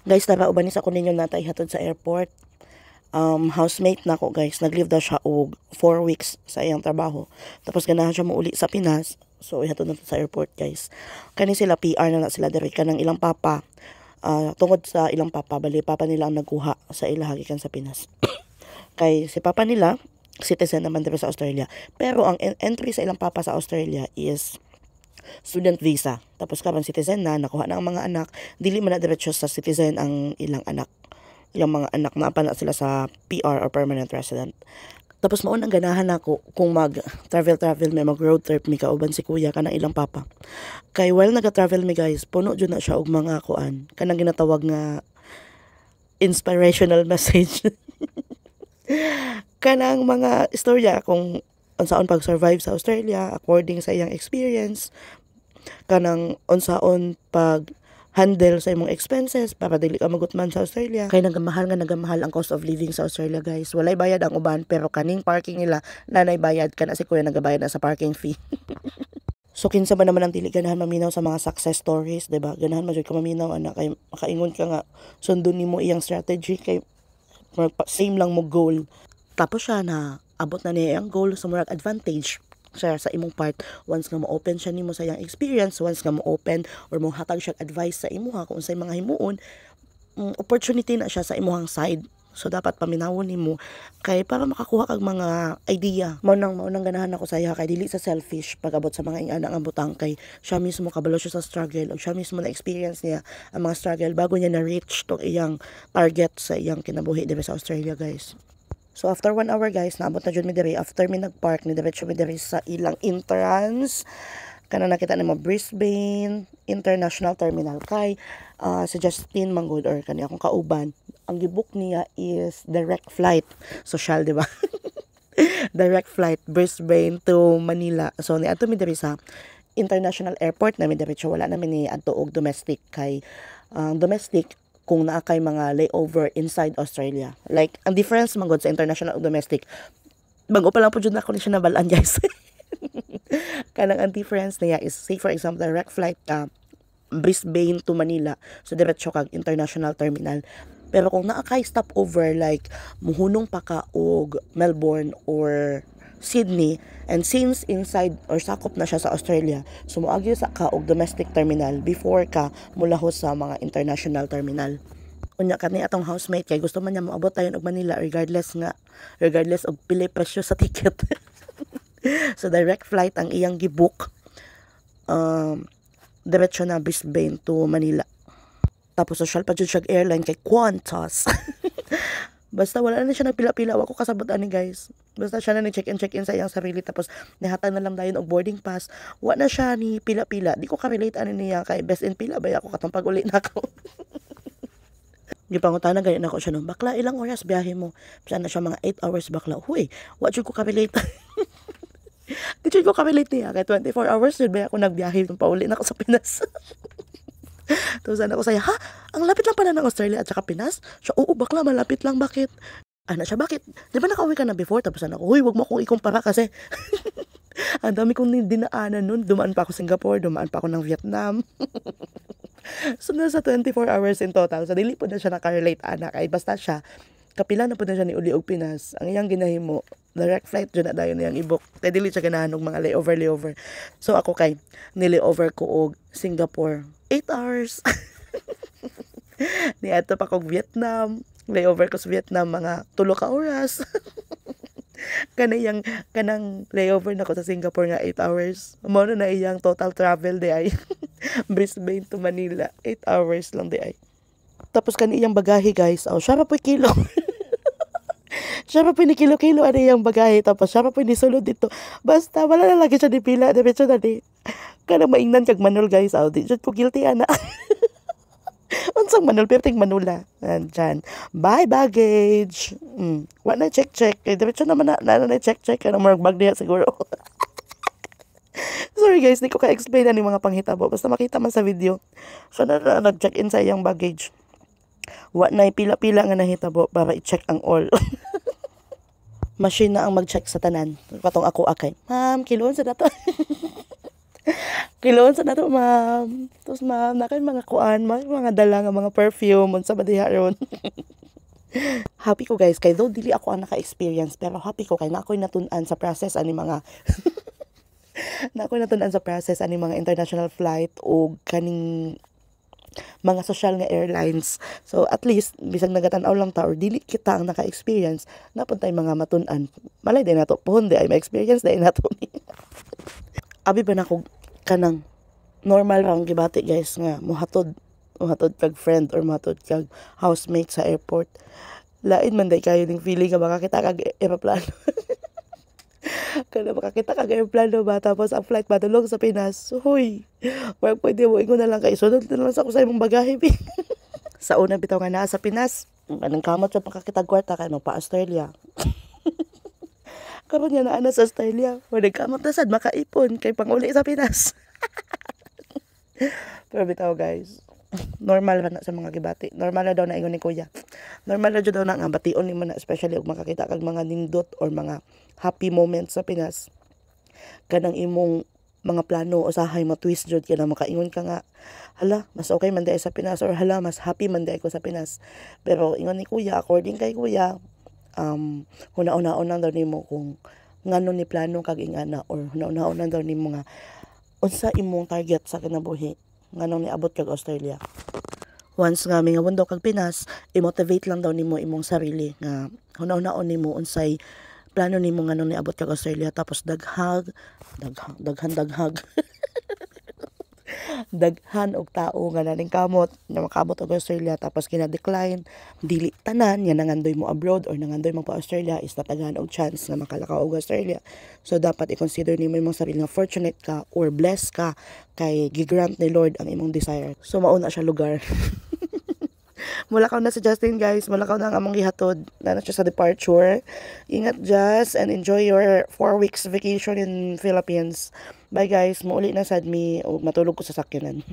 Guys, tara uban sa ko ninyo natay hatod sa airport. Housemate na ko guys, nag-leave daw siya og 4 weeks sa iyang trabaho. Tapos ganahan siya mo uli sa Pinas. So ihatod na sa airport guys. Kani sila PR na sila diri kanang ilang papa. Tungod sa ilang papa, bali papa nila ang nagkuha sa ila gikan sa Pinas. Kay si papa nila citizen naman dito sa Australia. Pero ang entry sa ilang papa sa Australia is student visa. Tapos karon citizen na, nakuha na ang mga anak, dili man na diretso sa citizen ang ilang anak. Ilang mga anak na pa na sila sa PR or permanent resident. Tapos maun ang ganahan ako kung mag-travel, may mag-road trip mi kauban si kuya kanang ilang papa. Kay while naga-travel mi guys, puno jud na siya og mga kuan. Kanang ginatawag nga inspirational message. Kanang mga istorya kung unsaon pag-survive sa Australia according sa iyang experience, kanang unsaon pag handle sa imong expenses para dili ka magutman sa Australia. Kay nagamahal ang cost of living sa Australia guys. Walay bayad ang uban pero kaning parking nila nanay bayad, kana si kuya nagabayad na sa parking fee. So kinsa ba naman ang dili ganahan maminaw sa mga success stories, diba? Ganahan man jud ka maminaw ana kay makaingon ka nga sundon nimo iyang strategy kay same lang mo goal. Tapos siya na abot na niya ang goal sa murag advantage siya sa imong part once nga mo-open siya nimo sa iyang experience, once nga mo-open or mo hatag siya advice sa imuha kung unsay mga himuon, opportunity na siya sa imuhang side. So dapat paminawon nimo kay para makakuha kag mga idea. Mao nang ganahan ako sa iya kay dili sa selfish pag-abot sa mga ingana nga butang kay siya mismo kabalo siya sa struggle o siya mismo na experience niya ang mga struggle bago niya na reach tong iyang target sa iyang kinabuhi diri sa Australia guys. So after 1 hour guys, naabot na jud mi diri. After mi nagpark, ni diretso mi diri sa ilang entrance. Kana nakita nimo Brisbane International Terminal kay si Justin Manggod or kani akong kauban. Ang gibook niya is direct flight. Social, di ba? Direct flight Brisbane to Manila. So ni adto mi diri sa international airport na mi diretso, wala na mi ni adto og domestic kay domestic kung naa kay mga layover inside Australia. Like, ang difference man gud sa international ug domestic, bago pa lang po jud na ako ni siya nabalaan guys. Kanang ang difference niya is, say for example, direct flight Brisbane to Manila, so diretso kag international terminal. Pero kung naa kay stopover like muhunong pa ka og Melbourne or Sydney, and since inside or sakop na siya sa Australia, so moagi sa ka og domestic terminal before ka mulahos sa mga international terminal. Unya kani atong housemate kay gusto man niya moabot tayon og Manila regardless og pili presyo sa ticket. So direct flight ang iyang gibook, diretso na Brisbane to Manila. Tapos social pa jud siya airline kay Qantas. Basta wala na siya nagpila-pila, wako kasabot ani guys. Basta siya na ni check-in sa iyang sarili, tapos nihatag na lang dayon og boarding pass. Wa na siya ni pila-pila. Di ko ka-relate ani niya kay best in pila ba ako katong pag-uli na ako. Gipangutana ganyan ako siya no. Bakla, ilang oras biyahe mo? Bisa na siya mga 8 hours bakla. Huy, wa jud ko ka-relate. Di jud ko ka-relate niya kay 24 hours jud ba ako nagbiyahe nung pauli na ako sa Pinas. Tapos ako saya, ha? Ang lapit lang pala ng Australia at saka Pinas? Siya, oo, bakla, malapit lang, bakit? Ana siya, bakit? Di ba nakauwi ka na before? Tapos ako, huy, wag mo akong ikumpara kasi. Ang dami kong dinaanan nun. Dumaan pa ako Singapore, dumaan pa ako ng Vietnam. So, nasa 24 hours in total. So, dili po na siya nakarelate, anak. Ay, basta siya, kapila na po na siya ni Uli og Pinas. Ang iyang ginahimo, direct flight dyan na dayon niyang i-book. Kaya dili siya ganahan ng mga layover. So, ako kay, nilayover ko og Singapore. 8 hours. Niadto pa kog Vietnam. Layover ko sa Vietnam mga 3 ka oras. Kanang layover na ko sa Singapore nga 8 hours. Mao na iyang total travel di ay. Brisbane to Manila, 8 hours lang di ay. Tapos kani iyang bagahe guys. Oh, siya pa po kilo. Siya pa po ni kilo-kilo ano iyang bagahe. Tapos siya pa po ni sulod dito. Basta wala na lagi siya di pila. Diretso na di. Kanang maingnan kag manol guys. Oh, di jud ko guilty ana. Unsang manol perting manula. Andyan. Bye baggage. Wa na check. Diretso naman na check. Kanang marag bag diha siguro. Sorry guys, di ko ka-explain ani mga panghitabo. Basta makita man sa video. So nag-check-in sa iyang baggage. Wa na pila-pila nga nahitabo para i-check ang all. Machine na ang mag-check sa tanan. Katong ako akay. Ma'am, kiloon sa dato. Kiloon sa nato, ma'am. Tapos, ma'am, na kay mga kuan, mga dala nga mga perfume, unsa ba diha ron. Happy ko guys, kay though dili ako ang naka-experience, pero happy ko kay na ako'y natun-an sa process ani mga na ako'y natun-an sa process ani mga international flight o kaning mga social nga airlines. So at least bisag nagatan-aw lang ta or dili kita ang naka-experience, napud tay mga matun-an. Malay din nato pohon di ay ma-experience dai nato. Abi ba nako kanang normal rang gibati guys nga muhatod kag friend or muhatod kag housemate sa airport. Lain man day kayo ning feeling nga makakita kag eroplano. Kada makakita kag aeroplano ba tapos ang flight madulog sa Pinas. Hoy, wag pwede mo ingon na lang kay sunod na lang sa kusay mong bagahe. Sa una bitaw nga naa sa Pinas, anong kamot sa makakita kwarta kay pa Australia. Karon nga naa na sa Australia, wala kamot na sad makaipon kay panguli sa Pinas. Pero bitaw guys, normal ra na sa mga gibati. Normal na daw na ingon ni kuya. Normal na daw na nga bation nimo na especially og makakita kag mga nindot or mga happy moments sa Pinas. Kanang imong mga plano usahay ma-twist jud kana makaingon ka nga hala mas okay man day sa Pinas or hala mas happy man day ko sa Pinas. Pero ingon ni kuya, according kay kuya, huna-una daw nimo kung ngano ni plano kag ingana or huna-una daw nimo nga unsa imong target sa kinabuhi nganong niabot kag Australia. Once nga mingawon kag Pinas, i-motivate lang daw nimo imong sarili nga huna-unaon nimo unsay plano nimo nganong niabot kag Australia tapos daghan daghan og tao nga naning kamot na makabot og Australia tapos kina-decline, dili tanan nga nangandoy mo abroad or nangandoy mo pa Australia is nataghan og chance nga makalakaw og Australia. So dapat i-consider nimo imong sarili nga fortunate ka or blessed ka kay gigrant ni Lord ang imong desire. So mao na siya lugar. Mulakaw na si Justin guys, mulakaw na ang among gihatod na siya sa departure. Ingat Just and enjoy your 4 weeks vacation in Philippines. Bye guys, muuli na sad mi o matulog ko sa sakyanan.